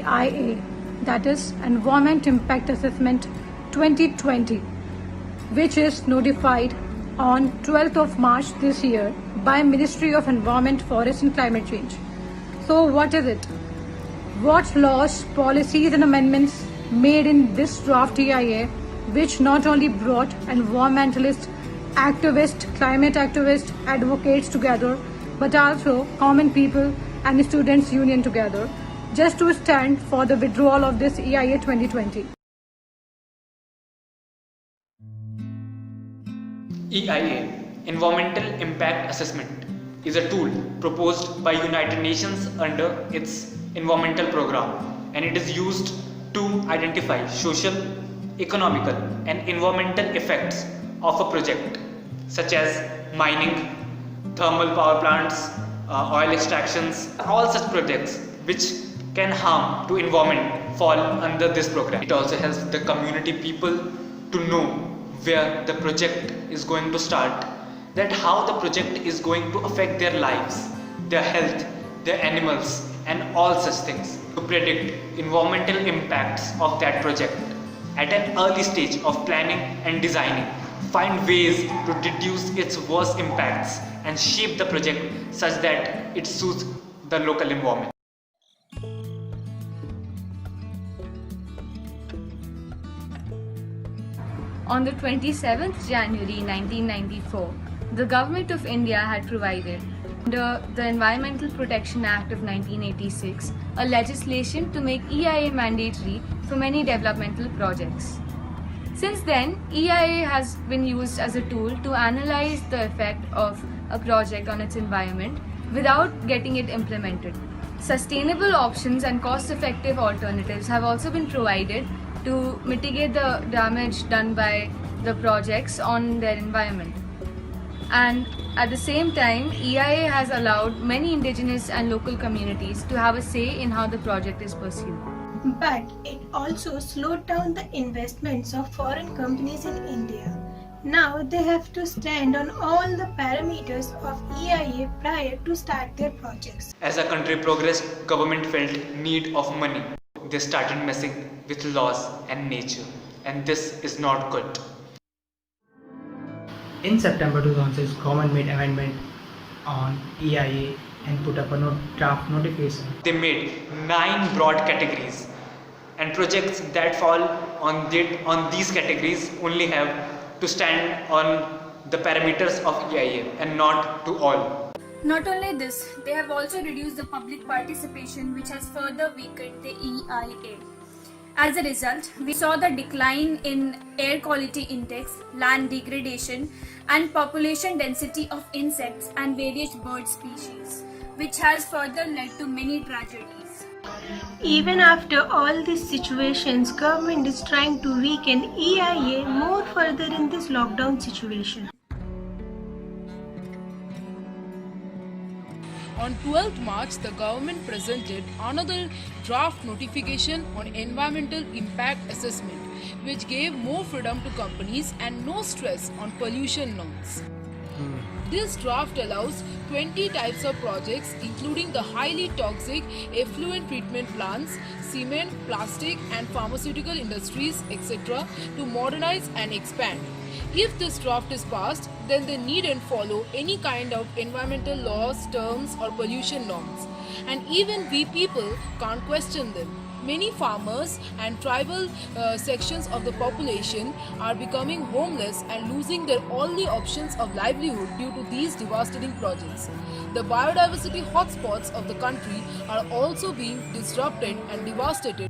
EIA, that is Environment Impact Assessment 2020, which is notified on 12th of March this year by Ministry of Environment, Forest and Climate Change. So what is it? What laws, policies and amendments made in this draft EIA, which not only brought environmentalists, activists, climate activists, advocates together, but also common people and students union together, just to stand for the withdrawal of this EIA 2020. EIA, Environmental Impact Assessment, is a tool proposed by United Nations under its environmental program, and it is used to identify social, economical and environmental effects of a project such as mining, thermal power plants, oil extractions. All such projects which can harm to environment fall under this program. It also helps the community people to know where the project is going to start, that how the project is going to affect their lives, their health, their animals and all such things, to predict environmental impacts of that project at an early stage of planning and designing, find ways to reduce its worst impacts and shape the project such that it suits the local environment. On the 27th January 1994, the Government of India had provided, under the Environmental Protection Act of 1986, a legislation to make EIA mandatory for many developmental projects. Since then, EIA has been used as a tool to analyze the effect of a project on its environment without getting it implemented. Sustainable options and cost-effective alternatives have also been provided to mitigate the damage done by the projects on their environment. And at the same time, EIA has allowed many indigenous and local communities to have a say in how the project is pursued. But it also slowed down the investments of foreign companies in India. Now they have to stand on all the parameters of EIA prior to start their projects. As our country progressed, government felt need of money. They started messing with laws and nature, and this is not good. In September 2006, government made amendment on EIA and put up a draft notification. They made 9 broad categories, and projects that fall on these categories only have to stand on the parameters of EIA and not to all. Not only this, they have also reduced the public participation, which has further weakened the EIA. As a result, we saw the decline in air quality index, land degradation, and population density of insects and various bird species, which has further led to many tragedies. Even after all these situations, government is trying to weaken EIA more further in this lockdown situation. On 12th March, the government presented another draft notification on environmental impact assessment, which gave more freedom to companies and no stress on pollution norms. This draft allows 20 types of projects, including the highly toxic effluent treatment plants, cement, plastic and pharmaceutical industries, etc., to modernize and expand. If this draft is passed, then they needn't follow any kind of environmental laws, terms or pollution norms. And even we people can't question them. Many farmers and tribal sections of the population are becoming homeless and losing their only options of livelihood due to these devastating projects. The biodiversity hotspots of the country are also being disrupted and devastated.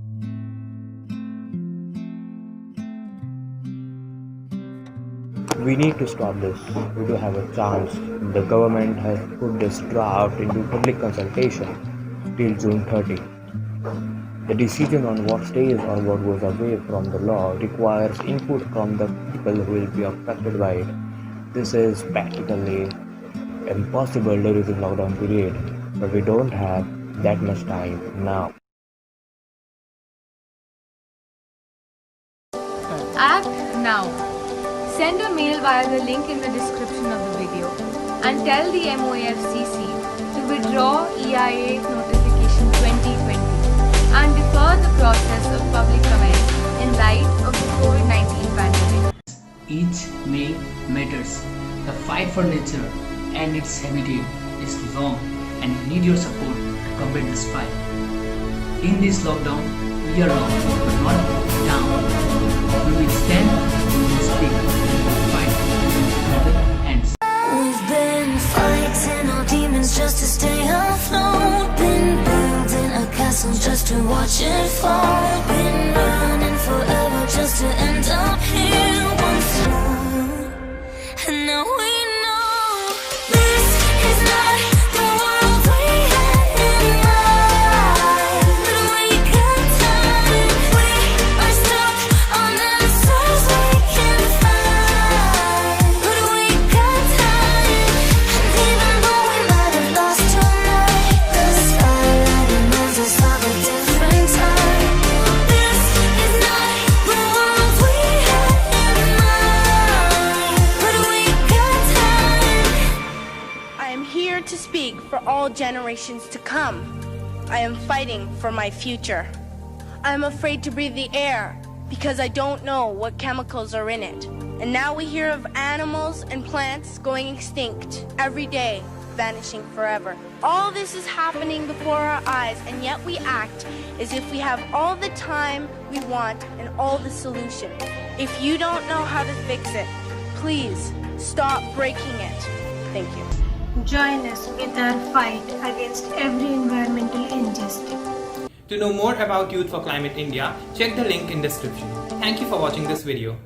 We need to stop this. We do have a chance. The government has put this draft into public consultation till June 30. The decision on what stays or what goes away from the law requires input from the people who will be affected by it. This is practically impossible during the lockdown period, but we don't have that much time now. Act now. Send a mail via the link in the description of the video and tell the MOAFCC to withdraw EIA notification 2020 and spur the process of public comment in light of the COVID-19 pandemic. Each May matters. The fight for nature and its habitat is long, and we need your support to combat this fight. In this lockdown, we are up, but not down. We will stand, we will speak, we will fight until the ends. We've been fighting our demons just to stay afloat. Been building a castle just to watch it fall. Been running forever just to end up here once more. And now we know this is not the world we had in mind. But we got time. We are stuck on answers we can't find. But we got time. And even though we might have lost tonight, the skyline reminds us of a different time. This is not the world we had in mind. But we got time. I am here to speak for all generations to come. I am fighting for my future. I am afraid to breathe the air because I don't know what chemicals are in it. And now we hear of animals and plants going extinct every day, vanishing forever. All this is happening before our eyes, and yet we act as if we have all the time we want and all the solutions. If you don't know how to fix it, please stop breaking it. Thank you. Join us with our fight against every environmental injustice. To know more about Youth for Climate India, check the link in description. Thank you for watching this video.